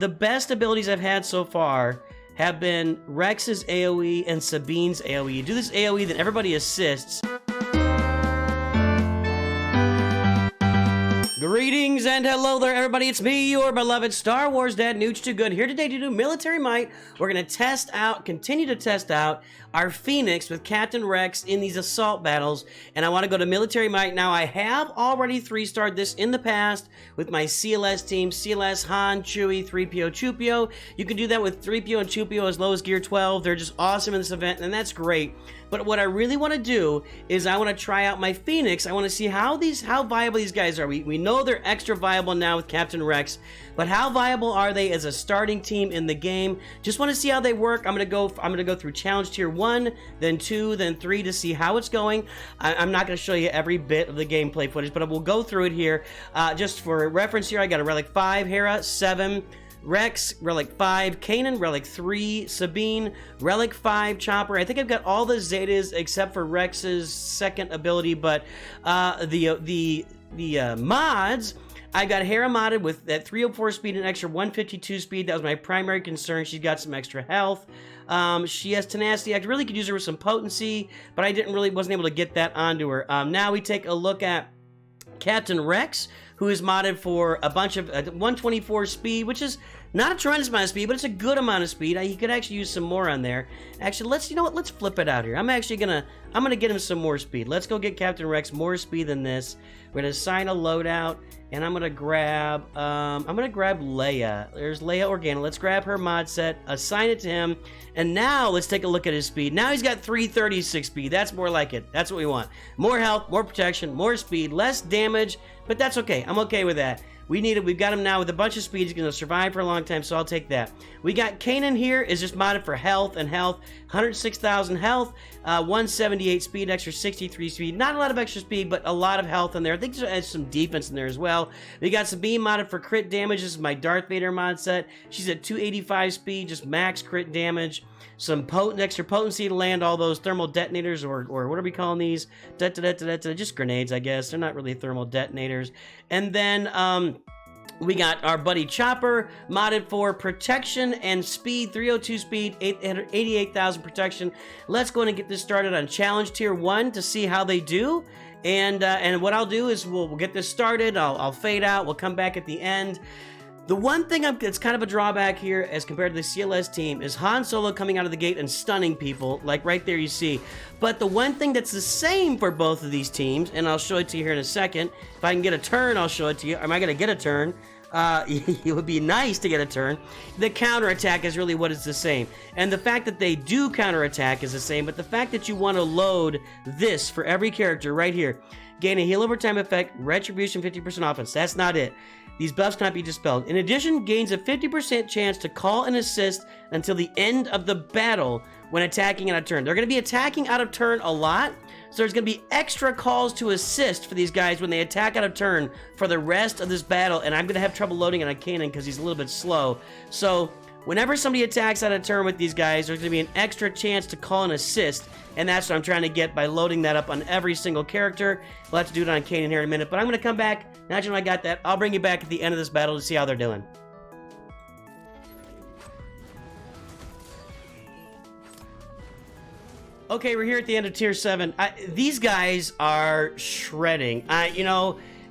The best abilities I've had so far have been Rex's AoE and Sabine's AoE. You do this AoE, then everybody assists. Greetings and hello there, everybody. It's me, your beloved Star Wars Dad, Nooch Too Good, here today to do Military Might. We're going to continue to test out our Phoenix with Captain Rex in these assault battles, and I want to go to Military Might. Now, I have already 3-starred this in the past with my CLS team, CLS, Han, Chewie, 3PO, Chupio. You can do that with 3PO and Chupio as low as Gear 12. They're just awesome in this event, and that's great. But what I really want to do is I want to try out my Phoenix. I want to see how viable these guys are. We know they're extra viable now with Captain Rex, but how viable are they as a starting team in the game? Just want to see how they work. I'm gonna go through Challenge Tier 1, then 2, then 3 to see how it's going. I'm not gonna show you every bit of the gameplay footage, but I will go through it here. Just for reference here, I got a Relic 5, Hera, 7, Rex, Relic 5, Kanan, Relic 3, Sabine, Relic 5, Chopper. I think I've got all the Zetas except for Rex's second ability, but the mods, I got Hera modded with that 304 speed and extra 152 speed. That was my primary concern. She's got some extra health. She has tenacity. I really could use her with some potency, but I wasn't able to get that onto her. Now we take a look at Captain Rex, who is modded for a bunch of 124 speed, which is not a tremendous amount of speed, but it's a good amount of speed. He could actually use some more on there. Actually, let's flip it out here. I'm gonna get him some more speed. Let's go get Captain Rex more speed than this. We're gonna assign a loadout, and I'm gonna grab Leia. There's Leia Organa. Let's grab her mod set, assign it to him, and now let's take a look at his speed. Now he's got 336 speed. That's more like it. That's what we want. More health, more protection, more speed, less damage, but that's okay. I'm okay with that. We've got him now with a bunch of speed. He's going to survive for a long time, so I'll take that. We got Kanan here, is just modded for health and health. 106,000 health, 178 speed, extra 63 speed. Not a lot of extra speed, but a lot of health in there. I think there's some defense in there as well. We got Sabine modded for crit damage. This is my Darth Vader mod set. She's at 285 speed, just max crit damage. Some extra potency to land all those thermal detonators, or what are we calling these? Just grenades, I guess. They're not really thermal detonators. And then we got our buddy Chopper modded for protection and speed, 302 speed, 88,000 protection. Let's go ahead and get this started on Challenge Tier 1 to see how they do. And what I'll do is we'll get this started. I'll fade out. We'll come back at the end. The one thing that's kind of a drawback here as compared to the CLS team is Han Solo coming out of the gate and stunning people, like right there you see. But the one thing that's the same for both of these teams, and I'll show it to you here in a second. If I can get a turn, I'll show it to you. Am I going to get a turn? It would be nice to get a turn. The counterattack is really what is the same. And the fact that they do counterattack is the same, but the fact that you want to load this for every character right here. Gain a heal over time effect, retribution 50% offense. That's not it. These buffs cannot be dispelled. In addition, gains a 50% chance to call and assist until the end of the battle when attacking out of turn. They're going to be attacking out of turn a lot, so there's going to be extra calls to assist for these guys when they attack out of turn for the rest of this battle, and I'm going to have trouble loading on Kanan because he's a little bit slow. So whenever somebody attacks out of turn with these guys, there's going to be an extra chance to call and assist, and that's what I'm trying to get by loading that up on every single character. We'll have to do it on Kanan here in a minute, but I'm going to come back. Now that I got that, I'll bring you back at the end of this battle to see how they're doing. Okay, we're here at the end of Tier 7. These guys are shredding.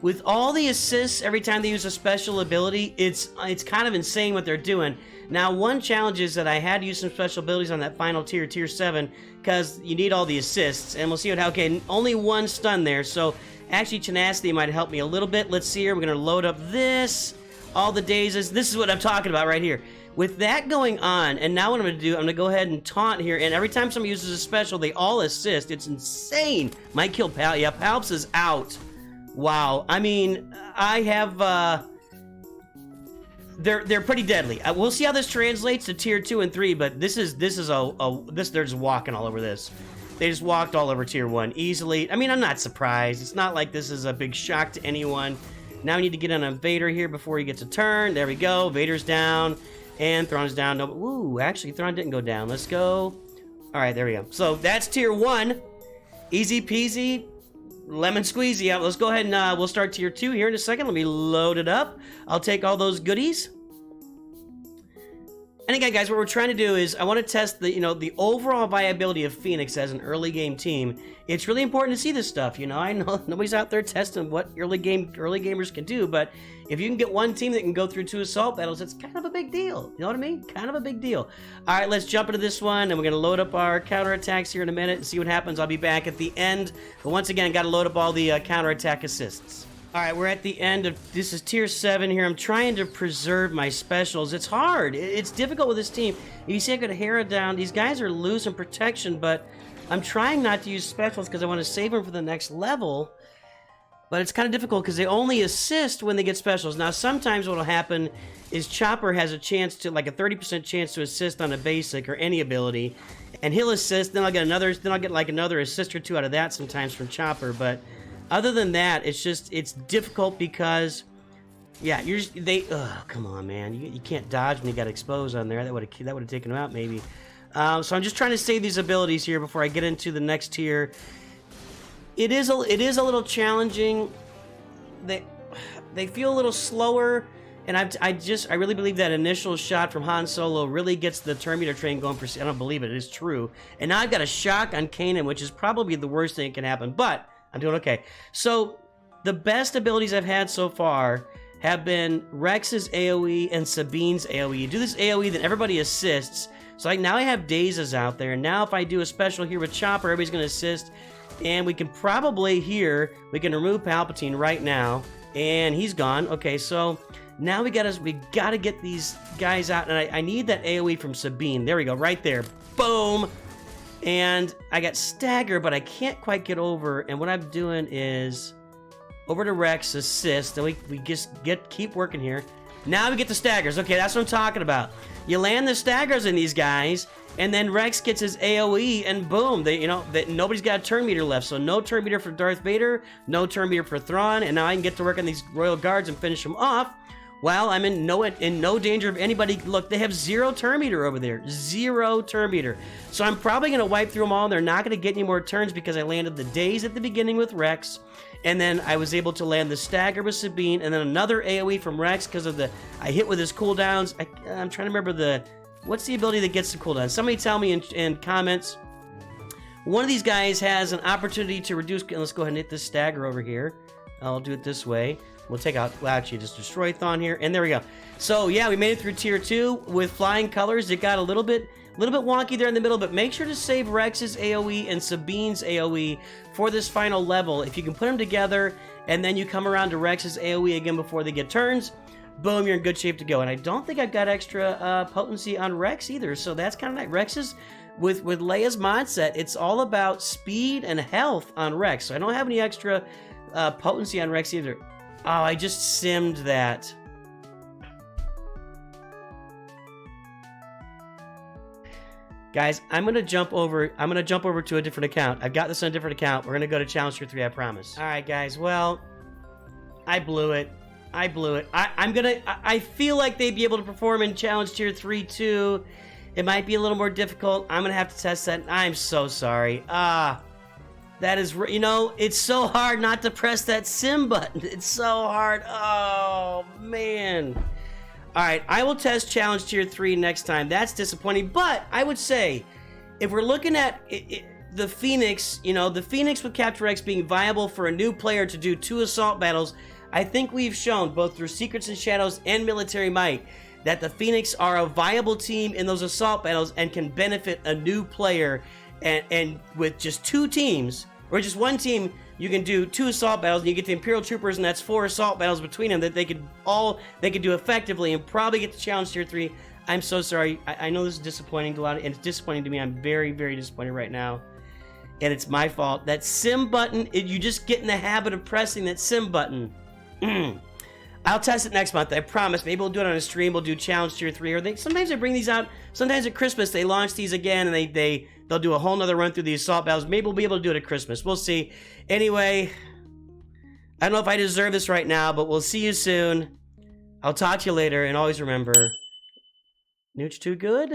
With all the assists every time they use a special ability, it's kind of insane what they're doing. Now, one challenge is that I had to use some special abilities on that final tier, Tier 7, because you need all the assists, and we'll see okay, only one stun there, so actually tenacity might help me a little bit. Let's see here, we're going to load up this, all the dazes. This is what I'm talking about right here. With that going on, and now what I'm going to do, I'm going to go ahead and taunt here, and every time somebody uses a special, they all assist. It's insane. Might kill Pal. Yeah, Palps is out. Wow. I mean, I have, they're pretty deadly. We'll see how this translates to Tier 2 and 3, but they're just walking all over this. They just walked all over Tier 1 easily. I mean, I'm not surprised. It's not like this is a big shock to anyone. Now we need to get on a Vader here before he gets a turn. There we go. Vader's down. And Thrawn's down. No, ooh, actually, Thrawn didn't go down. Let's go. All right, there we go. So that's Tier 1. Easy peasy. Lemon squeezy. Yeah, let's go ahead and we'll start Tier 2 here in a second. Let me load it up. I'll take all those goodies. And again, guys, what we're trying to do is I want to test the, the overall viability of Phoenix as an early game team. It's really important to see this stuff. I know nobody's out there testing what early gamers can do, but if you can get one team that can go through 2 assault battles, it's kind of a big deal. You know what I mean? Kind of a big deal. All right, let's jump into this one, and we're going to load up our counterattacks here in a minute and see what happens. I'll be back at the end. But once again, got to load up all the counterattack assists. All right, we're at the end of, this is tier 7 here. I'm trying to preserve my specials. It's hard. It's difficult with this team. You see I got Hera down. These guys are losing protection, but I'm trying not to use specials because I want to save them for the next level. But it's kind of difficult because they only assist when they get specials. Now, sometimes what will happen is Chopper has a chance to, like a 30% chance to assist on a basic or any ability. And he'll assist, then I'll get like another assist or 2 out of that sometimes from Chopper, but other than that, it's difficult because, yeah, come on, man. You can't dodge when you got exposed on there. That would have taken him out, maybe. So I'm just trying to save these abilities here before I get into the next tier. It is a little challenging. They feel a little slower, and I really believe that initial shot from Han Solo really gets the turn meter train going for. I don't believe it. It is true. And now I've got a shock on Kanan, which is probably the worst thing that can happen, but I'm doing okay. So, the best abilities I've had so far have been Rex's AoE and Sabine's AoE. You do this AoE, then everybody assists. So, now I have Dazes out there. And now if I do a special here with Chopper, everybody's going to assist. And we can probably here, we can remove Palpatine right now. And he's gone. Okay, so now we gotta get these guys out. And I need that AoE from Sabine. There we go, right there. Boom! And I got Stagger, but I can't quite get over. And what I'm doing is over to Rex, assist. Then we just keep working here. Now we get the Staggers. Okay, that's what I'm talking about. You land the Staggers in these guys, and then Rex gets his AoE, and boom, nobody's got a turn meter left. So no turn meter for Darth Vader, no turn meter for Thrawn, and now I can get to work on these Royal Guards and finish them off. Well, I'm in no danger of anybody. Look, they have 0 turn meter over there. 0 turn meter. So I'm probably going to wipe through them all. They're not going to get any more turns because I landed the Daze at the beginning with Rex. And then I was able to land the Stagger with Sabine. And then another AoE from Rex because of I hit with his cooldowns. I'm trying to remember what's the ability that gets the cooldown? Somebody tell me in comments. One of these guys has an opportunity to reduce. Let's go ahead and hit this Stagger over here. I'll do it this way. We'll take out, well, actually, just destroy Thrawn here, and there we go. So, yeah, we made it through Tier 2 with flying colors. It got a little bit wonky there in the middle, but make sure to save Rex's AoE and Sabine's AoE for this final level. If you can put them together, and then you come around to Rex's AoE again before they get turns, boom, you're in good shape to go. And I don't think I've got extra potency on Rex either, so that's kind of nice. Rex's, with Leia's mod set, it's all about speed and health on Rex, so I don't have any extra potency on Rex either. Oh, I just simmed that. Guys, I'm gonna jump over to a different account. I've got this on a different account. We're gonna go to Challenge Tier 3, I promise. Alright, guys, well, I blew it. I feel like they'd be able to perform in Challenge Tier 3 too. It might be a little more difficult. I'm gonna have to test that. I'm so sorry. That is, it's so hard not to press that sim button. It's so hard. Oh, man. All right, I will test Challenge Tier 3 next time. That's disappointing, but I would say, if we're looking at the Phoenix, the Phoenix with Captain Rex being viable for a new player to do 2 assault battles, I think we've shown, both through Secrets and Shadows and Military Might, that the Phoenix are a viable team in those assault battles and can benefit a new player. And with just 2 teams, or just 1 team, you can do 2 assault battles, and you get the Imperial Troopers, and that's 4 assault battles between them that they could do effectively and probably get to Challenge Tier 3. I'm so sorry. I know this is disappointing to a lot, and it's disappointing to me. I'm very, very disappointed right now, and it's my fault. That sim button, you just get in the habit of pressing that sim button. I'll test it next month, I promise. Maybe we'll do it on a stream. We'll do Challenge Tier 3. Or sometimes they bring these out. Sometimes at Christmas they launch these again, and they'll do a whole nother run through the assault battles. Maybe we'll be able to do it at Christmas. We'll see. Anyway, I don't know if I deserve this right now, but we'll see you soon. I'll talk to you later, and always remember, Nooch too good?